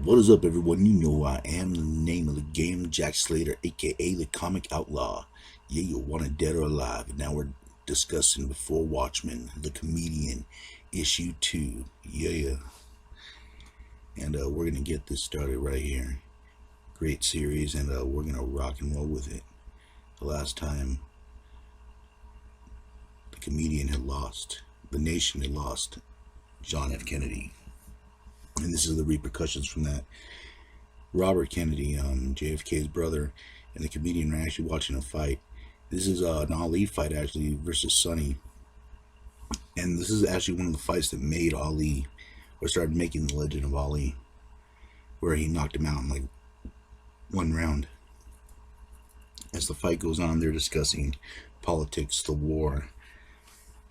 What is up, everyone? You know I am the name of the game, Jack Slater, aka the Comic Outlaw. Yeah, you wanted dead or alive. And now we're discussing Before Watchmen, the Comedian, issue 2. Yeah. And we're going to get this started right here. Great series, and we're going to rock and roll with it. The last time the Comedian had lost, the nation had lost John F. Kennedy. And this is the repercussions from that. Robert Kennedy, JFK's brother, and the comedian are actually watching a fight. This is an Ali fight, actually, versus Sonny. And this is actually one of the fights that made Ali, or started making the legend of Ali, where he knocked him out in like one round. As the fight goes on, they're discussing politics, the war,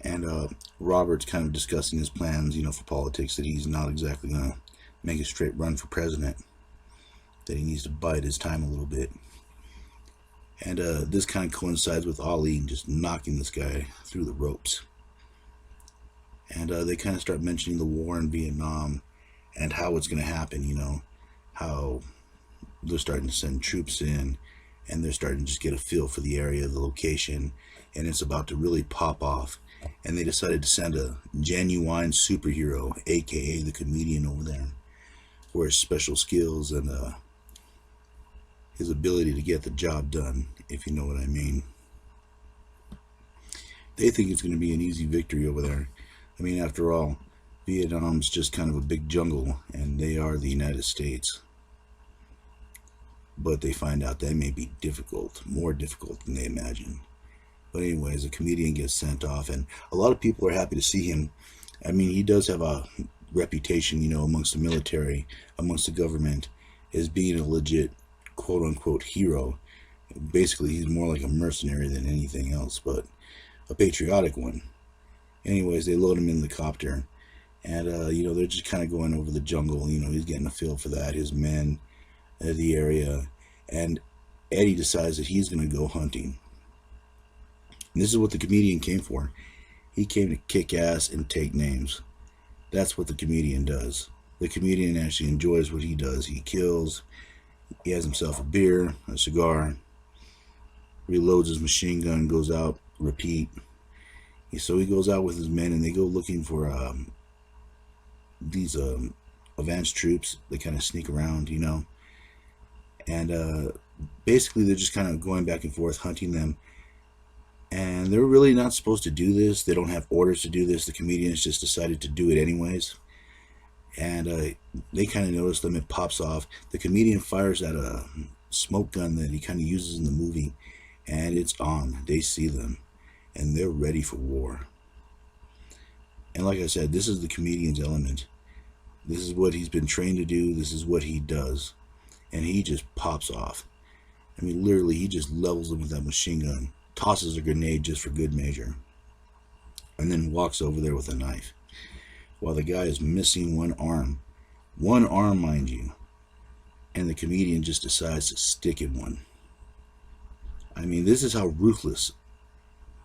and Robert's kind of discussing his plans, for politics, that he's not exactly going to make a straight run for president, that he needs to bide his time a little bit. And this kind of coincides with Ali just knocking this guy through the ropes. And they kind of start mentioning the war in Vietnam and how it's going to happen, how they're starting to send troops in, and they're starting to just get a feel for the area, the location, and it's about to really pop off. And they decided to send a genuine superhero, aka the comedian, over there for his special skills and his ability to get the job done, if you know what I mean. They think it's going to be an easy victory over there. I mean, after all, Vietnam's just kind of a big jungle, and they are the United States. But they find out that may be difficult, more difficult than they imagine. But anyways, the comedian gets sent off, and a lot of people are happy to see him. I mean, he does have a reputation, amongst the military, amongst the government, as being a legit, quote-unquote, hero. Basically, he's more like a mercenary than anything else, but a patriotic one. Anyways, they load him in the copter, and, they're just kind of going over the jungle. He's getting a feel for that, his men, the area, and Eddie decides that he's going to go hunting. And this is what the comedian came for. He came to kick ass and take names. That's what the comedian does. The comedian actually enjoys what he does. He kills. He has himself a beer, a cigar, reloads his machine gun, goes out, repeat. So he goes out with his men, and they go looking for these advanced troops. They kind of sneak around, and basically they're just kind of going back and forth, hunting them. And they're really not supposed to do this. They don't have orders to do this. The comedians just decided to do it anyways. And they kind of notice them. It pops off. The comedian fires at a smoke gun that he kind of uses in the movie. And it's on. They see them. And they're ready for war. And like I said, this is the comedian's element. This is what he's been trained to do. This is what he does. And he just pops off. I mean, literally, he just levels them with that machine gun. Tosses a grenade just for good measure, and then walks over there with a knife, while the guy is missing one arm, mind you, and the comedian just decides to stick in one. I mean, this is how ruthless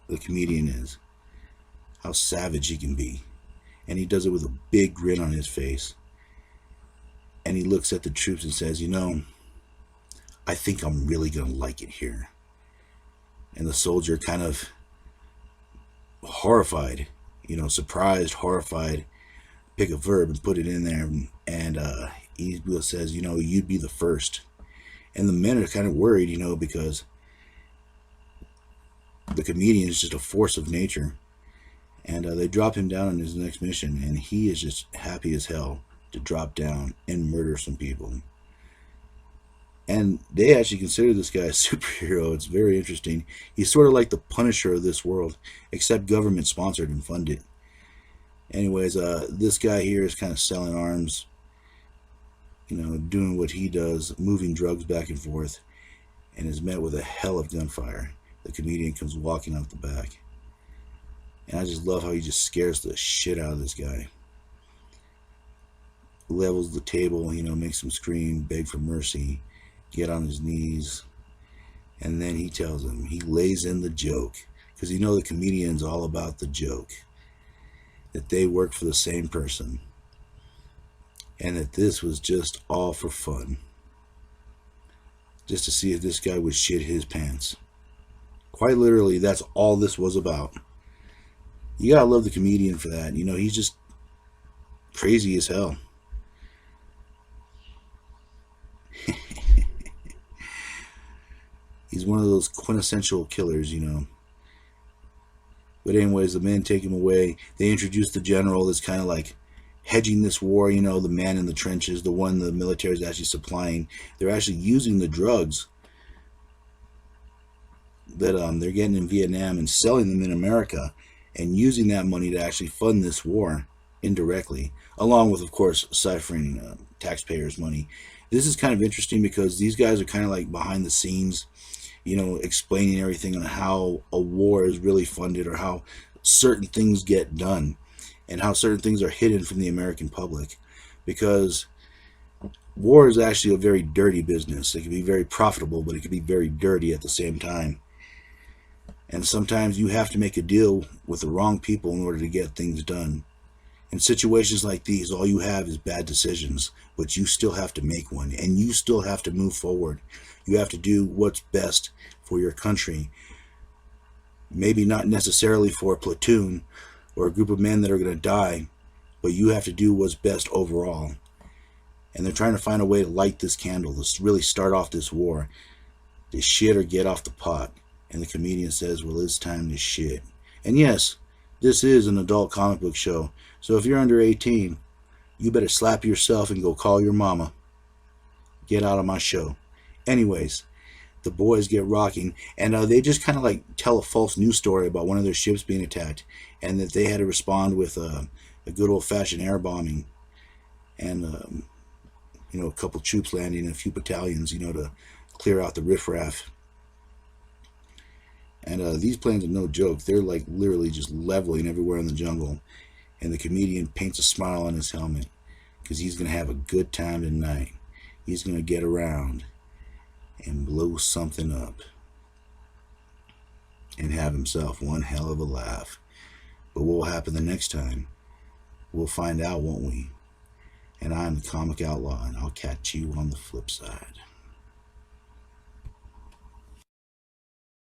the comedian is, how savage he can be, and he does it with a big grin on his face, and he looks at the troops and says, I think I'm really gonna like it here. And the soldier kind of horrified, surprised, horrified, pick a verb and put it in there. And he says, you'd be the first. And the men are kind of worried, because the comedian is just a force of nature. And they drop him down on his next mission. And he is just happy as hell to drop down and murder some people. And they actually consider this guy a superhero. It's very interesting. He's sort of like the Punisher of this world, except government sponsored and funded. Anyways, this guy here is kind of selling arms, doing what he does, moving drugs back and forth, and is met with a hell of gunfire. The comedian comes walking out the back. And I just love how he just scares the shit out of this guy. Levels the table, makes him scream, beg for mercy, get on his knees, and then he tells him, he lays in the joke, because the comedian's all about the joke, that they work for the same person. and that this was just all for fun, just to see if this guy would shit his pants. Quite literally, that's all this was about. You gotta love the comedian for that. You know, he's just crazy as hell. He's one of those quintessential killers, you know. But anyways, the men take him away. They introduce the general that's kind of like hedging this war, you know, the man in the trenches, the one the military is actually supplying. They're actually using the drugs that they're getting in Vietnam and selling them in America, and using that money to actually fund this war indirectly, along with, of course, ciphering taxpayers' money. This is kind of interesting because these guys are kind of like behind the scenes, you know, explaining everything on how a war is really funded, or how certain things get done, and how certain things are hidden from the American public. Because war is actually a very dirty business. It can be very profitable, but it can be very dirty at the same time. And sometimes you have to make a deal with the wrong people in order to get things done. In situations like these, all you have is bad decisions, but you still have to make one, and you still have to move forward. You have to do what's best for your country. Maybe not necessarily for a platoon or a group of men that are going to die, but you have to do what's best overall. And they're trying to find a way to light this candle, to really start off this war, to shit or get off the pot. And the comedian says, well, it's time to shit. And yes, this is an adult comic book show, so if you're under 18, you better slap yourself and go call your mama. Get out of my show. Anyways, the boys get rocking, and they just kind of like tell a false news story about one of their ships being attacked, and that they had to respond with a good old-fashioned air bombing, and you know, a couple troops landing and a few battalions, you know, to clear out the riffraff. And these planes are no joke. They're like literally just leveling everywhere in the jungle. And the comedian paints a smile on his helmet, because he's going to have a good time tonight. He's going to get around and blow something up and have himself one hell of a laugh. But what will happen the next time? We'll find out, won't we? And I'm the Comic Outlaw, and I'll catch you on the flip side.